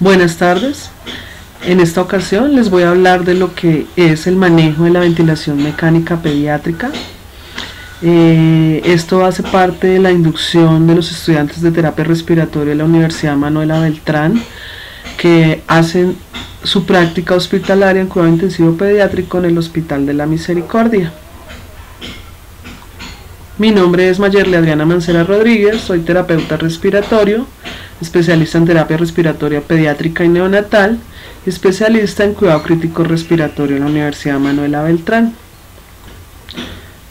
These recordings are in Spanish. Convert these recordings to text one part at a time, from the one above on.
Buenas tardes. En esta ocasión les voy a hablar de lo que es el manejo de la ventilación mecánica pediátrica. Esto hace parte de la inducción de los estudiantes de terapia respiratoria de la Universidad Manuela Beltrán, que hacen su práctica hospitalaria en cuidado intensivo pediátrico en el Hospital de la Misericordia. Mi nombre es Mayerly Adriana Mancera Rodríguez, soy terapeuta respiratorio, especialista en terapia respiratoria pediátrica y neonatal, y especialista en cuidado crítico respiratorio en la Universidad Manuela Beltrán.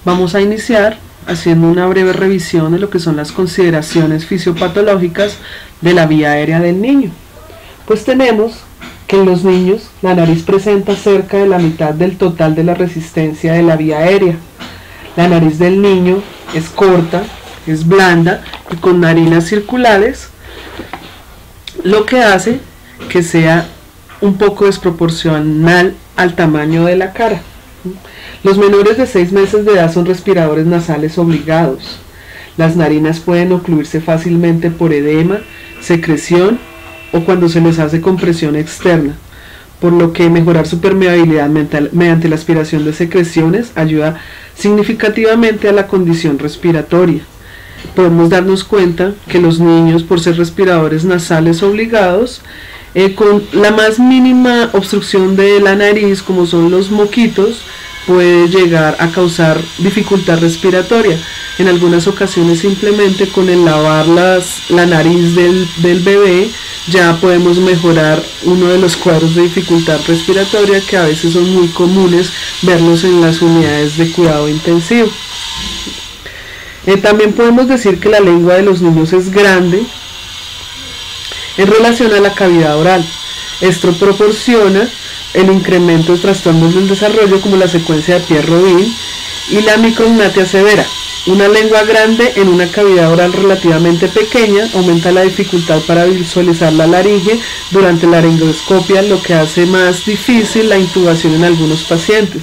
Vamos a iniciar haciendo una breve revisión de lo que son las consideraciones fisiopatológicas de la vía aérea del niño. Pues tenemos que en los niños la nariz presenta cerca de la mitad del total de la resistencia de la vía aérea. La nariz del niño es corta, es blanda y con narinas circulares, lo que hace que sea un poco desproporcional al tamaño de la cara. Los menores de 6 meses de edad son respiradores nasales obligados. Las narinas pueden ocluirse fácilmente por edema, secreción o cuando se les hace compresión externa, por lo que mejorar su permeabilidad mediante la aspiración de secreciones ayuda significativamente a la condición respiratoria. Podemos darnos cuenta que los niños, por ser respiradores nasales obligados, con la más mínima obstrucción de la nariz, como son los moquitos, puede llegar a causar dificultad respiratoria. En algunas ocasiones simplemente con el lavar la nariz del bebé ya podemos mejorar uno de los cuadros de dificultad respiratoria que a veces son muy comunes verlos en las unidades de cuidado intensivo. También podemos decir que la lengua de los niños es grande en relación a la cavidad oral. Esto proporciona el incremento de trastornos del desarrollo como la secuencia de Pierre-Robin y la micrognatia severa. Una lengua grande en una cavidad oral relativamente pequeña aumenta la dificultad para visualizar la laringe durante la laringoscopia, lo que hace más difícil la intubación en algunos pacientes.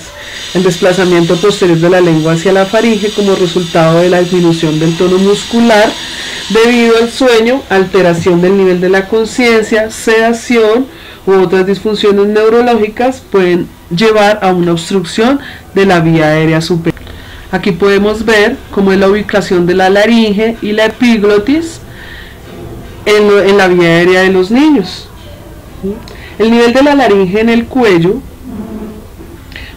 El desplazamiento posterior de la lengua hacia la faringe como resultado de la disminución del tono muscular debido al sueño, alteración del nivel de la conciencia, sedación u otras disfunciones neurológicas pueden llevar a una obstrucción de la vía aérea superior. Aquí podemos ver cómo es la ubicación de la laringe y la epiglotis en la vía aérea de los niños. El nivel de la laringe en el cuello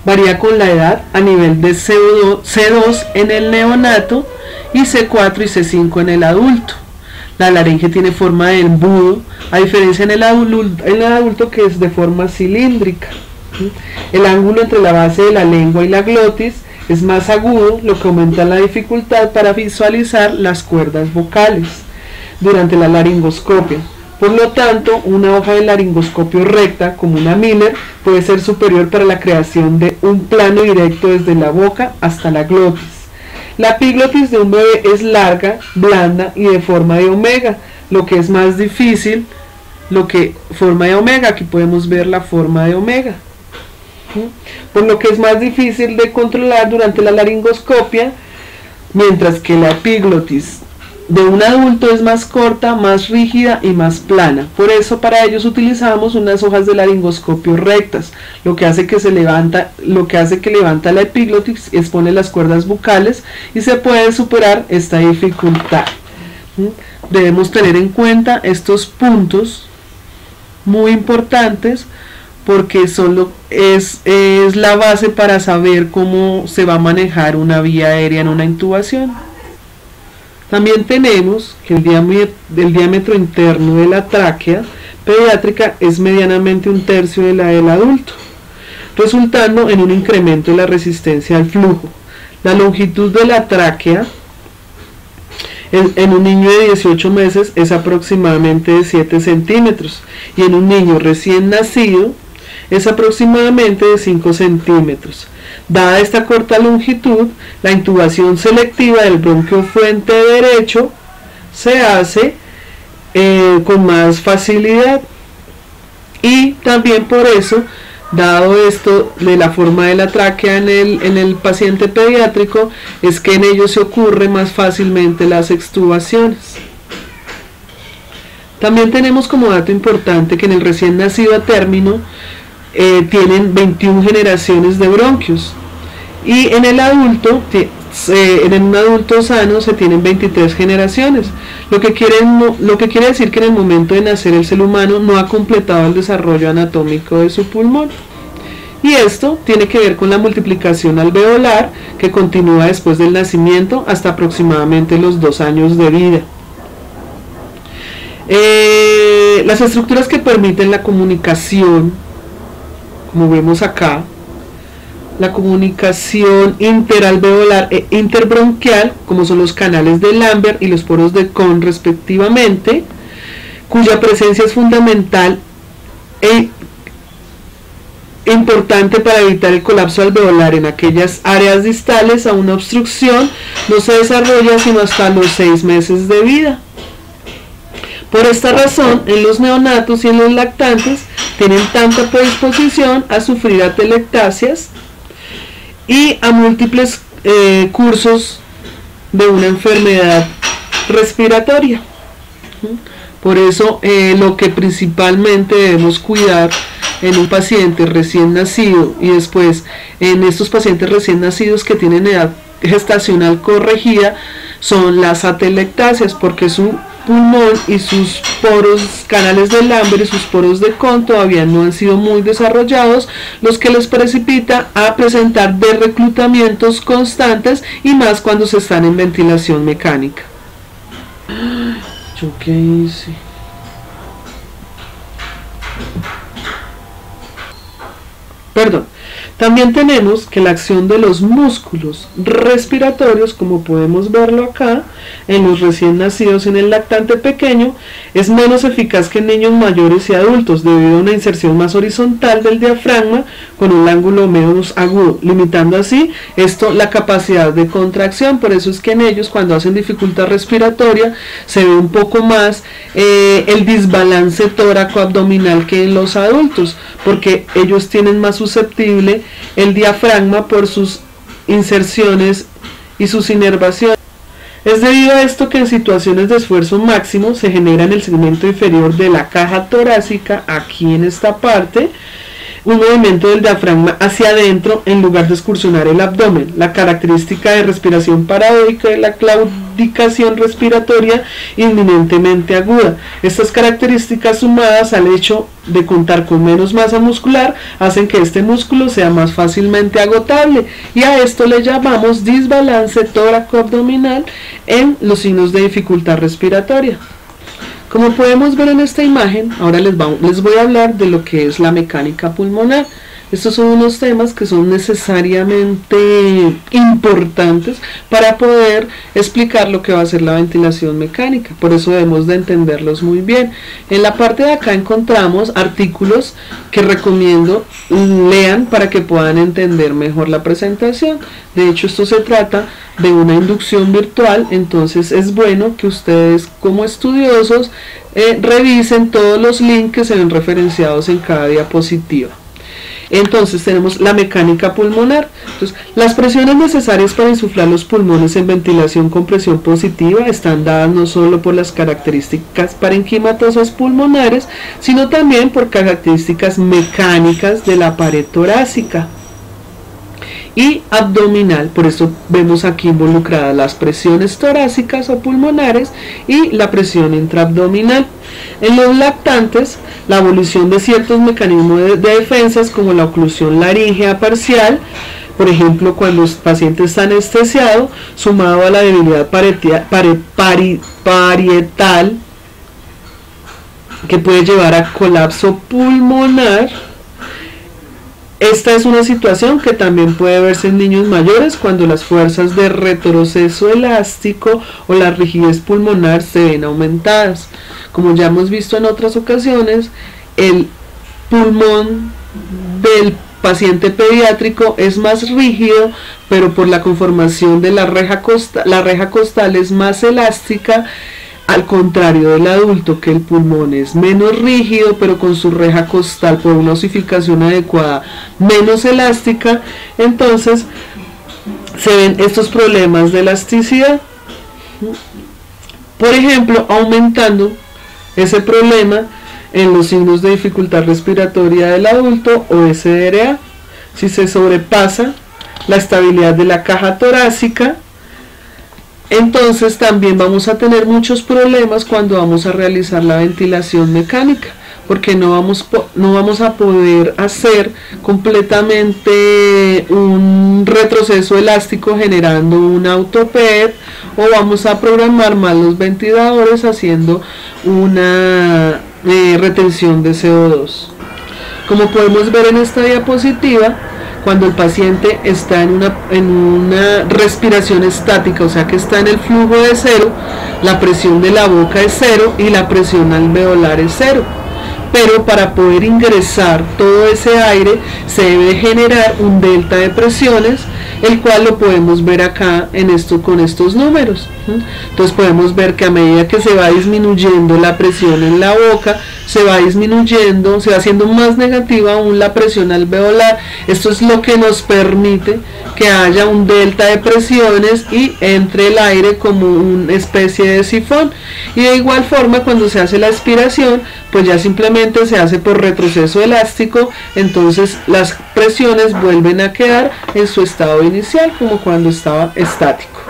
varía con la edad a nivel de C2 en el neonato y C4 y C5 en el adulto. La laringe tiene forma de embudo, a diferencia en el adulto que es de forma cilíndrica. El ángulo entre la base de la lengua y la glotis es más agudo, lo que aumenta la dificultad para visualizar las cuerdas vocales durante la laringoscopia. Por lo tanto, una hoja de laringoscopio recta, como una Miller, puede ser superior para la creación de un plano directo desde la boca hasta la glotis. La epiglotis de un bebé es larga, blanda y de forma de omega, lo que es más difícil, forma de omega, aquí podemos ver la forma de omega. Por lo que es más difícil de controlar durante la laringoscopia, mientras que la epiglotis de un adulto es más corta, más rígida y más plana. Por eso para ellos utilizamos unas hojas de laringoscopio rectas, lo que hace que levanta la epiglotis, expone las cuerdas vocales y se puede superar esta dificultad. Debemos tener en cuenta estos puntos muy importantes porque es la base para saber cómo se va a manejar una vía aérea en una intubación. También tenemos que el diámetro interno de la tráquea pediátrica es medianamente 1/3 de la del adulto, resultando en un incremento de la resistencia al flujo. La longitud de la tráquea en un niño de 18 meses es aproximadamente de 7 centímetros y en un niño recién nacido es aproximadamente de 5 centímetros. Dada esta corta longitud, la intubación selectiva del bronquio fuente derecho se hace con más facilidad, y también por eso, dado esto de la forma de la tráquea en el paciente pediátrico, es que en ellos se ocurre más fácilmente las extubaciones. También tenemos como dato importante que en el recién nacido a término tienen 21 generaciones de bronquios, y en el adulto, en un adulto sano, se tienen 23 generaciones, lo que quiere decir que en el momento de nacer el ser humano no ha completado el desarrollo anatómico de su pulmón. Y esto tiene que ver con la multiplicación alveolar, que continúa después del nacimiento hasta aproximadamente los 2 años de vida. Las estructuras que permiten la comunicación, como vemos acá, la comunicación interalveolar e interbronquial, como son los canales de Lambert y los poros de Kohn respectivamente, cuya presencia es fundamental e importante para evitar el colapso alveolar en aquellas áreas distales a una obstrucción, no se desarrolla sino hasta los 6 meses de vida. Por esta razón, en los neonatos y en los lactantes tienen tanta predisposición a sufrir atelectasias y a múltiples cursos de una enfermedad respiratoria. Por eso lo que principalmente debemos cuidar en un paciente recién nacido, y después en estos pacientes recién nacidos que tienen edad gestacional corregida, son las atelectasias, porque su pulmón y sus poros, canales de Lambert y sus poros de Kohn todavía no han sido muy desarrollados, los que les precipita a presentar derreclutamientos constantes, y más cuando se están en ventilación mecánica. ¿Yo qué hice? Perdón. También tenemos que la acción de los músculos respiratorios, como podemos verlo acá, en los recién nacidos en el lactante pequeño, es menos eficaz que en niños mayores y adultos, debido a una inserción más horizontal del diafragma con un ángulo menos agudo, limitando así esto la capacidad de contracción. Por eso es que en ellos, cuando hacen dificultad respiratoria, se ve un poco más el desbalance tóraco-abdominal que en los adultos, porque ellos tienen más susceptible el diafragma por sus inserciones y sus inervaciones. Es debido a esto que en situaciones de esfuerzo máximo se genera en el segmento inferior de la caja torácica, aquí en esta parte, un movimiento del diafragma hacia adentro en lugar de excursionar el abdomen. La característica de respiración paradójica de la claudicación respiratoria inminentemente aguda. Estas características, sumadas al hecho de contar con menos masa muscular, hacen que este músculo sea más fácilmente agotable, y a esto le llamamos desbalance tóraco-abdominal en los signos de dificultad respiratoria. Como podemos ver en esta imagen, ahora les voy a hablar de lo que es la mecánica pulmonar. Estos son unos temas que son necesariamente importantes para poder explicar lo que va a ser la ventilación mecánica. Por eso debemos de entenderlos muy bien. En la parte de acá encontramos artículos que recomiendo lean para que puedan entender mejor la presentación. De hecho, esto se trata de una inducción virtual, entonces es bueno que ustedes, como estudiosos, revisen todos los links que se ven referenciados en cada diapositiva. Entonces tenemos la mecánica pulmonar. Entonces, las presiones necesarias para insuflar los pulmones en ventilación con presión positiva están dadas no solo por las características parenquimatosas pulmonares, sino también por características mecánicas de la pared torácica y abdominal. Por eso vemos aquí involucradas las presiones torácicas o pulmonares y la presión intraabdominal. En los lactantes, la evolución de ciertos mecanismos de defensas, como la oclusión laríngea parcial, por ejemplo cuando el paciente está anestesiado, sumado a la debilidad parietal, que puede llevar a colapso pulmonar. Esta es una situación que también puede verse en niños mayores cuando las fuerzas de retroceso elástico o la rigidez pulmonar se ven aumentadas. Como ya hemos visto en otras ocasiones, el pulmón del paciente pediátrico es más rígido, pero por la conformación de la reja costal es más elástica, al contrario del adulto, que el pulmón es menos rígido, pero con su reja costal, por una osificación adecuada, menos elástica. Entonces se ven estos problemas de elasticidad, por ejemplo, aumentando ese problema en los signos de dificultad respiratoria del adulto o SDRA. Si se sobrepasa la estabilidad de la caja torácica, entonces también vamos a tener muchos problemas cuando vamos a realizar la ventilación mecánica, porque no vamos a poder hacer completamente un retroceso elástico generando un autoped, o vamos a programar mal los ventiladores haciendo una retención de CO2. Como podemos ver en esta diapositiva, cuando el paciente está en una respiración estática, o sea que está en el flujo de cero, la presión de la boca es cero y la presión alveolar es cero. Pero para poder ingresar todo ese aire se debe generar un delta de presiones, el cual lo podemos ver acá con estos números. Entonces podemos ver que a medida que se va disminuyendo la presión en la boca, se va disminuyendo, se va haciendo más negativa aún la presión alveolar. Esto es lo que nos permite que haya un delta de presiones y entre el aire como una especie de sifón. Y de igual forma, cuando se hace la aspiración, pues ya simplemente se hace por retroceso elástico, entonces las presiones vuelven a quedar en su estado inicial, como cuando estaba estático.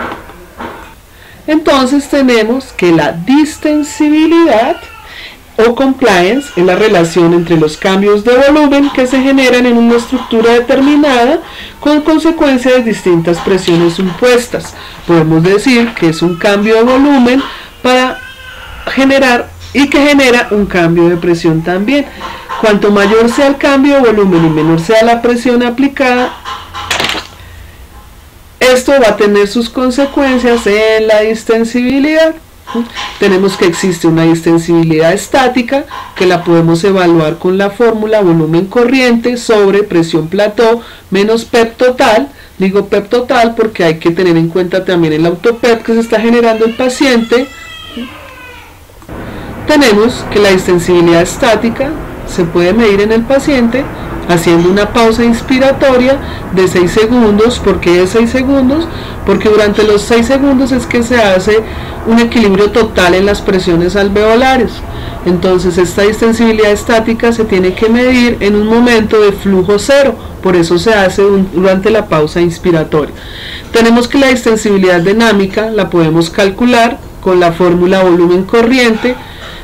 Entonces tenemos que la distensibilidad o compliance es la relación entre los cambios de volumen que se generan en una estructura determinada con consecuencia de distintas presiones impuestas. Podemos decir que es un cambio de volumen para generar y que genera un cambio de presión también. Cuanto mayor sea el cambio de volumen y menor sea la presión aplicada, esto va a tener sus consecuencias en la distensibilidad. Tenemos que existe una distensibilidad estática, que la podemos evaluar con la fórmula volumen corriente sobre presión plató menos PEP total. Digo PEP total porque hay que tener en cuenta también el autopep que se está generando el paciente. Tenemos que la distensibilidad estática se puede medir en el paciente haciendo una pausa inspiratoria de 6 segundos. ¿Por qué de 6 segundos? Porque durante los 6 segundos es que se hace un equilibrio total en las presiones alveolares. Entonces esta distensibilidad estática se tiene que medir en un momento de flujo cero, por eso se hace durante la pausa inspiratoria. Tenemos que la distensibilidad dinámica la podemos calcular con la fórmula volumen corriente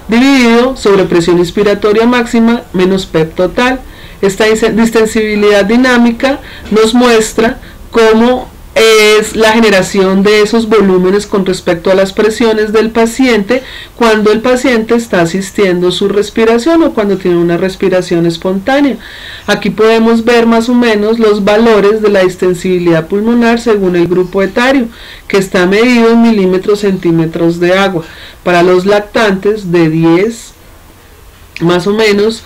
dividido sobre presión inspiratoria máxima menos PEP total. Esta distensibilidad dinámica nos muestra cómo es la generación de esos volúmenes con respecto a las presiones del paciente cuando el paciente está asistiendo su respiración o cuando tiene una respiración espontánea. Aquí podemos ver más o menos los valores de la distensibilidad pulmonar según el grupo etario, que está medido en milímetros centímetros de agua. Para los lactantes de 10 más o menos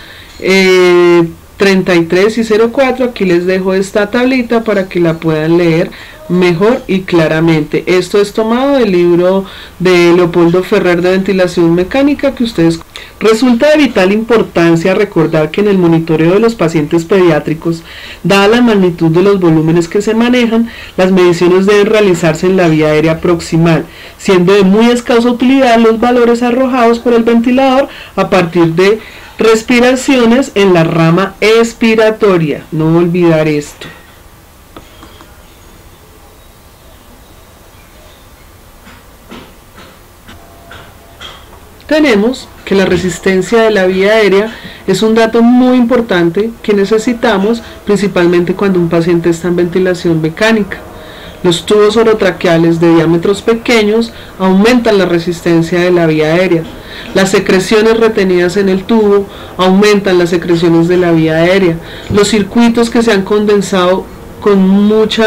33 y 0,4. Aquí les dejo esta tablita para que la puedan leer mejor y claramente. Esto es tomado del libro de Leopoldo Ferrer de ventilación mecánica que ustedes. Resulta de vital importancia recordar que en el monitoreo de los pacientes pediátricos, dada la magnitud de los volúmenes que se manejan, las mediciones deben realizarse en la vía aérea proximal, siendo de muy escasa utilidad los valores arrojados por el ventilador a partir de respiraciones en la rama expiratoria. No olvidar esto. Tenemos que la resistencia de la vía aérea es un dato muy importante que necesitamos principalmente cuando un paciente está en ventilación mecánica. Los tubos orotraqueales de diámetros pequeños aumentan la resistencia de la vía aérea. Las secreciones retenidas en el tubo aumentan las secreciones de la vía aérea. Los circuitos que se han condensado con mucha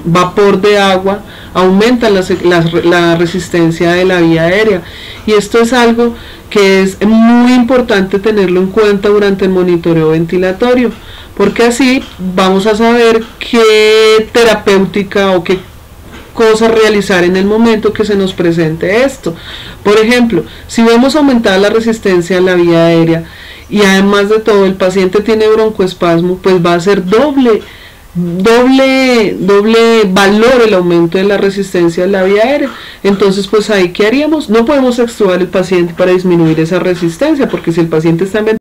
vapor de agua aumentan la resistencia de la vía aérea, y esto es algo que es muy importante tenerlo en cuenta durante el monitoreo ventilatorio, porque así vamos a saber qué terapéutica o qué cosa realizar en el momento que se nos presente esto. Por ejemplo, si vemos aumentar la resistencia en la vía aérea y además de todo el paciente tiene broncoespasmo, pues va a ser doble doble valor el aumento de la resistencia de la vía aérea. Entonces, pues ahí, ¿qué haríamos? No podemos extubar el paciente para disminuir esa resistencia, porque si el paciente está en